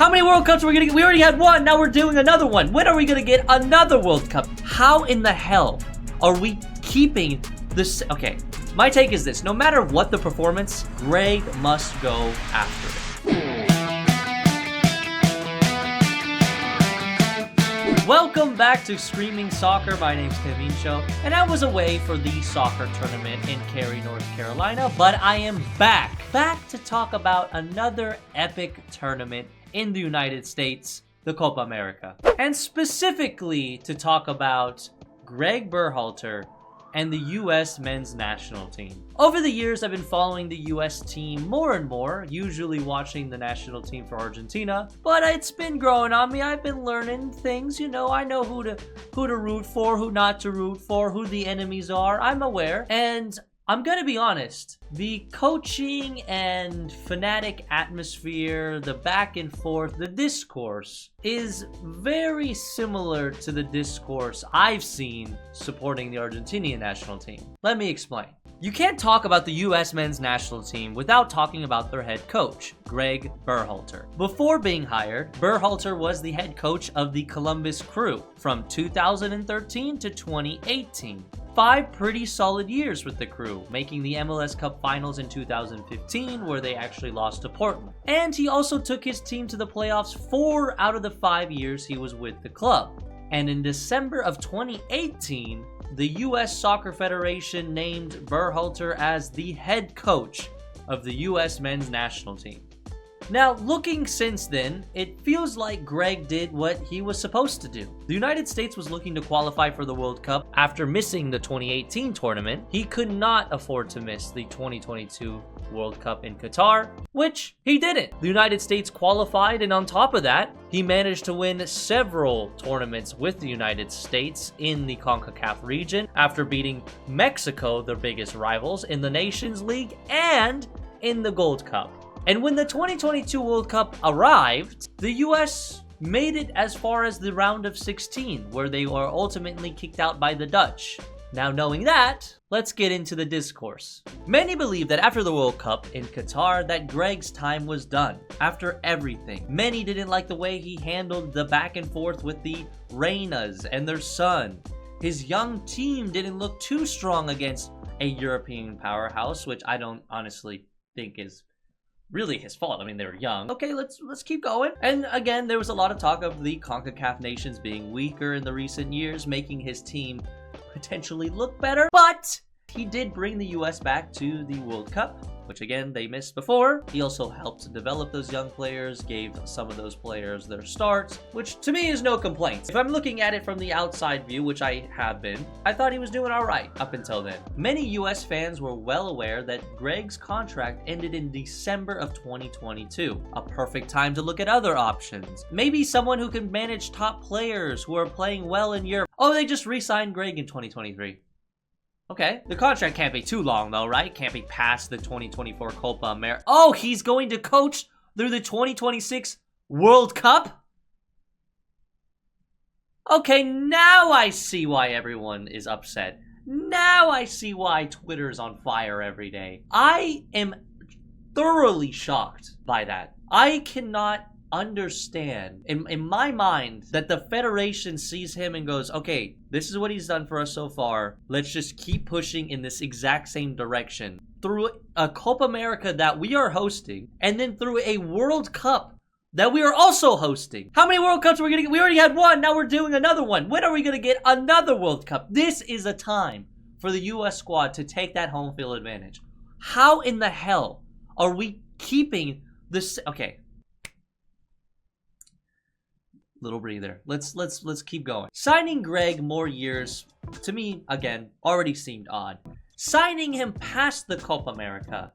How many World Cups are we gonna get? We already had one, now we're doing another one. When are we gonna get another World Cup? How in the hell are we keeping this? Okay, my take is this. No matter what the performance, Gregg must go after it. Welcome back to Screaming Soccer. My name's Kevin Show, and I was away for the soccer tournament in Cary, North Carolina, but I am back to talk about another epic tournament in the United States, the Copa America, and specifically to talk about Gregg Berhalter and the U.S. men's national team. Over the years, I've been following the U.S. team more and more, usually watching the national team for Argentina, but it's been growing on me. I've been learning things, you know, I know who to root for, who not to root for, who the enemies are. I'm aware, and I'm gonna be honest, the coaching and fanatic atmosphere, the back and forth, the discourse is very similar to the discourse I've seen supporting the Argentinian national team. Let me explain. You can't talk about the US men's national team without talking about their head coach, Gregg Berhalter. Before being hired, Berhalter was the head coach of the Columbus Crew from 2013 to 2018. 5 pretty solid years with the Crew, making the MLS Cup Finals in 2015, where they actually lost to Portland. And he also took his team to the playoffs 4 out of the 5 years he was with the club. And in December of 2018, the US Soccer Federation named Berhalter as the head coach of the US men's national team. Now, looking since then, it feels like Gregg did what he was supposed to do. The United States was looking to qualify for the World Cup after missing the 2018 tournament. He could not afford to miss the 2022 World Cup in Qatar, which he didn't. The United States qualified, and on top of that, he managed to win several tournaments with the United States in the CONCACAF region after beating Mexico, their biggest rivals, in the Nations League and in the Gold Cup. And when the 2022 World Cup arrived, the US made it as far as the round of 16, where they were ultimately kicked out by the Dutch. Now, knowing that, let's get into the discourse. Many believe that after the World Cup in Qatar, that Gregg's time was done. After everything, many didn't like the way he handled the back and forth with the Reinas and their son. His young team didn't look too strong against a European powerhouse, which I don't honestly think is really his fault. I mean, they were young. Okay, let's keep going. And again, there was a lot of talk of the CONCACAF nations being weaker in the recent years, making his team potentially look better. But he did bring the US back to the World Cup, which again, they missed before. He also helped to develop those young players, gave some of those players their starts, which to me is no complaints. If I'm looking at it from the outside view, which I have been, I thought he was doing all right up until then. Many US fans were well aware that Gregg's contract ended in December of 2022. A perfect time to look at other options. Maybe someone who can manage top players who are playing well in Europe. Oh, they just re-signed Gregg in 2023. Okay, the contract can't be too long though, right? Can't be past the 2024 Copa America. Oh, he's going to coach through the 2026 World Cup? Okay, now I see why everyone is upset. Now I see why Twitter's on fire every day. I am thoroughly shocked by that. I cannot understand in my mind that the Federation sees him and goes, okay, this is what he's done for us so far. Let's just keep pushing in this exact same direction through a Copa America that we are hosting, and then through a World Cup that we are also hosting. How many World Cups are we gonna get? We already had one, now we're doing another one. When are we gonna get another World Cup? This is a time for the US squad to take that home field advantage. How in the hell are we keeping this? Okay, little breather. Let's keep going. Signing Gregg more years, to me, again, already seemed odd. Signing him past the Copa America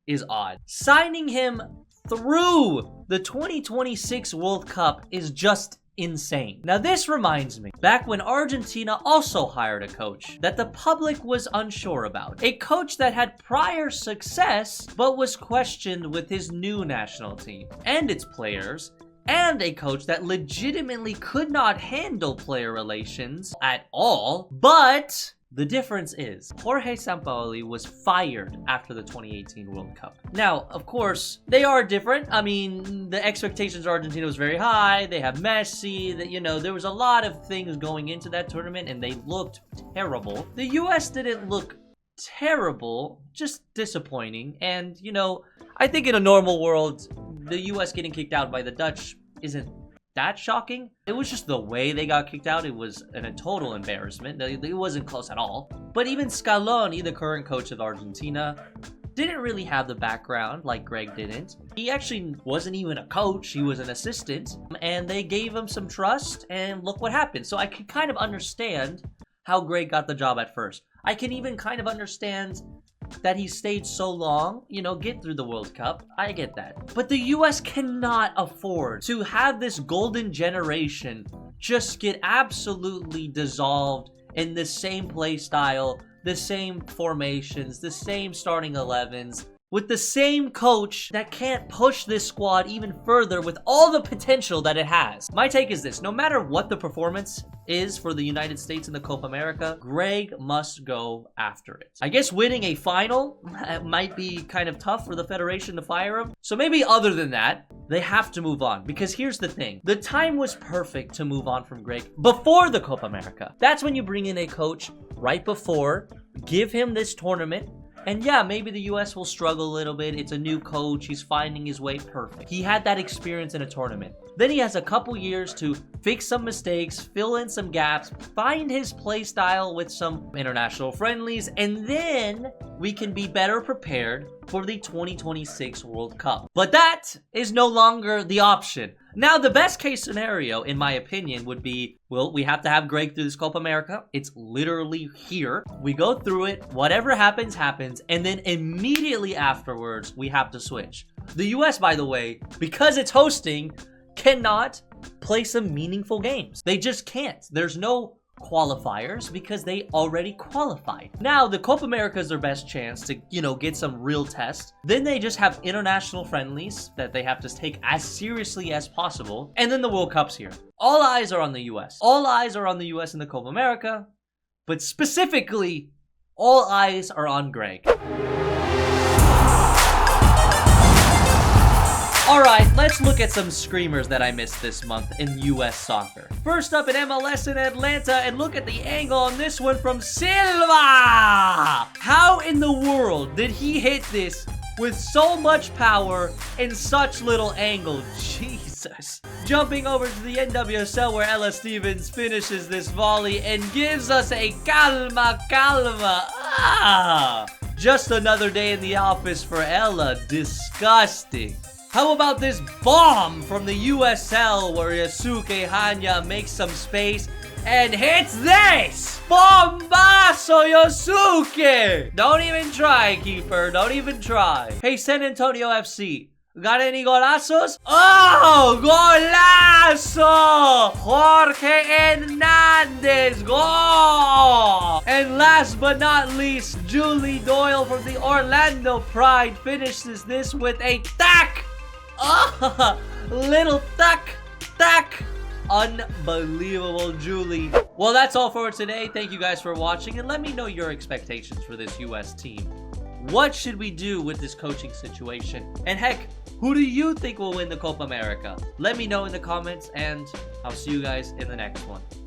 is odd. Signing him through the 2026 World Cup is just insane. Now this reminds me, back when Argentina also hired a coach that the public was unsure about. A coach that had prior success, but was questioned with his new national team and its players, and a coach that legitimately could not handle player relations at all, but The difference is Jorge Sampaoli was fired after the 2018 World Cup. Now, of course, they are different. I mean, the expectations of Argentina was very high. They have Messi. There was a lot of things going into that tournament, and they looked terrible. The U.S. didn't look terrible, just disappointing. And, I think in a normal world, the U.S. getting kicked out by the Dutch isn't that shocking. It was just the way they got kicked out. It was a total embarrassment. It wasn't close at all. But even Scaloni, the current coach of Argentina, didn't really have the background like Gregg didn't. He actually wasn't even a coach. He was an assistant. And they gave him some trust, and look what happened. So I can kind of understand how Gregg got the job at first. I can even kind of understand that he stayed so long, get through the World Cup. I get that. But the U.S. cannot afford to have this golden generation just get absolutely dissolved in the same play style, the same formations, the same starting 11s, with the same coach that can't push this squad even further with all the potential that it has. My take is this: no matter what the performance is for the United States in the Copa America, Gregg must go after it. I guess winning a final might be kind of tough for the Federation to fire him. So maybe other than that, they have to move on. Because here's the thing. The time was perfect to move on from Gregg before the Copa America. That's when you bring in a coach right before, give him this tournament, and yeah, maybe the U.S. will struggle a little bit. It's a new coach. He's finding his way. Perfect. He had that experience in a tournament. Then he has a couple years to fix some mistakes, fill in some gaps, find his play style with some international friendlies, and then we can be better prepared for the 2026 World Cup. But that is no longer the option. Now, the best case scenario, in my opinion, would be, well, we have to have Gregg through this Copa America. It's literally here. We go through it. Whatever happens, happens. And then immediately afterwards, we have to switch. The U.S., by the way, because it's hosting, cannot play some meaningful games. They just can't. There's no qualifiers because they already qualified. Now, the Copa America is their best chance to, get some real test. Then they just have international friendlies that they have to take as seriously as possible. And then the World Cup's here. All eyes are on the U.S. All eyes are on the U.S. in the Copa America, but specifically, all eyes are on Gregg. Alright, let's look at some screamers that I missed this month in US soccer. First up in MLS in Atlanta, and look at the angle on this one from Silva! How in the world did he hit this with so much power and such little angle? Jesus. Jumping over to the NWSL where Ella Stevens finishes this volley and gives us a calma. Just another day in the office for Ella. Disgusting. How about this bomb from the USL where Yasuke Hanya makes some space and hits this? Bombazo, Yasuke! Don't even try, keeper. Don't even try. Hey, San Antonio FC. Got any golazos? Oh, golazo! Jorge Hernandez, goal! And last but not least, Julie Doyle from the Orlando Pride finishes this with a tack! Oh, little tack. Unbelievable, Julie. Well, that's all for today. Thank you guys for watching, and let me know your expectations for this U.S. team. What should we do with this coaching situation? And heck, who do you think will win the Copa America? Let me know in the comments, and I'll see you guys in the next one.